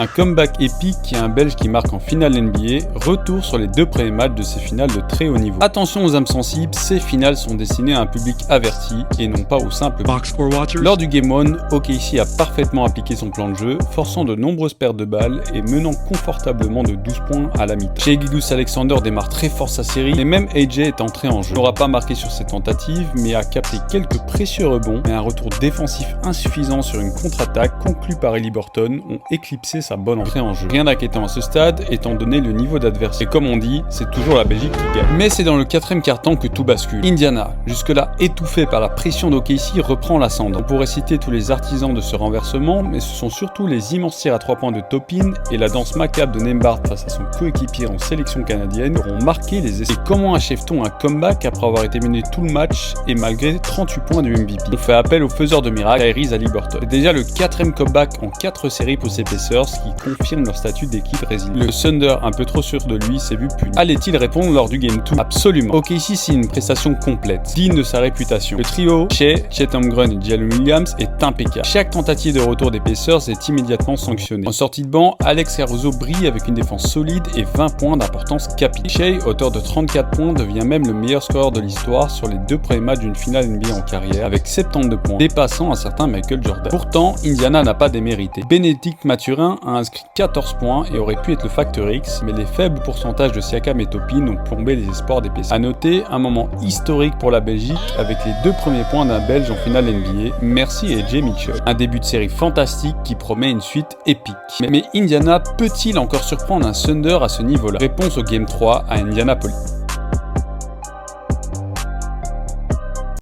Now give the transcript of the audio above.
Un comeback épique qui a un Belge qui marque en finale NBA, retour sur les 2 premiers matchs de ces finales de très haut niveau. Attention aux âmes sensibles, ces finales sont destinées à un public averti et non pas aux simples box score watchers. Lors du Game 1, OKC a parfaitement appliqué son plan de jeu, forçant de nombreuses pertes de balles et menant confortablement de 12 points à la mi-temps. Shai Gilgeous-Alexander démarre très fort sa série, mais même AJ est entré en jeu. Il n'aura pas marqué sur ses tentatives, mais a capté quelques précieux rebonds et un retour défensif insuffisant sur une contre-attaque conclue par Haliburton ont éclipsé sa bonne entrée en jeu. Rien d'inquiétant à ce stade, étant donné le niveau d'adversaire. Et comme on dit, c'est toujours la Belgique qui gagne. Mais c'est dans le 4e quart-temps que tout bascule. Indiana, jusque-là étouffé par la pression d'OKC, reprend l'ascendant. On pourrait citer tous les artisans de ce renversement, mais ce sont surtout les immenses tirs à 3 points de Topin et la danse macabre de Nembhard face à son coéquipier en sélection canadienne qui auront marqué les essais. Et comment achève-t-on un comeback après avoir été mené tout le match et malgré 38 points du MVP? On fait appel au faiseur de miracles, Tyrese Haliburton. C'est déjà le 4e comeback en 4 séries pour ces Pacers qui confirme leur statut d'équipe résiliente. Le Thunder, un peu trop sûr de lui, s'est vu puni. Allait-il répondre lors du Game 2? Absolument. OKC, c'est une prestation complète, digne de sa réputation. Le trio Shai, Chet Holmgren et Jalen Williams est impeccable. Chaque tentative de retour des Pacers est immédiatement sanctionnée. En sortie de banc, Alex Caruso brille avec une défense solide et 20 points d'importance capitale. Shai, auteur de 34 points, devient même le meilleur scoreur de l'histoire sur les 2 premiers matchs d'une finale NBA en carrière, avec 72 points, dépassant un certain Michael Jordan. Pourtant, Indiana n'a pas démérité. Bénédicte Mathurin a inscrit 14 points et aurait pu être le facteur X, mais les faibles pourcentages de Siakam et Topin ont plombé les espoirs des Pacers. A noter un moment historique pour la Belgique avec les 2 premiers points d'un Belge en finale NBA. Merci AJ Mitchell. Un début de série fantastique qui promet une suite épique. Mais Indiana peut-il encore surprendre un Thunder à ce niveau-là? Réponse au Game 3 à Indianapolis.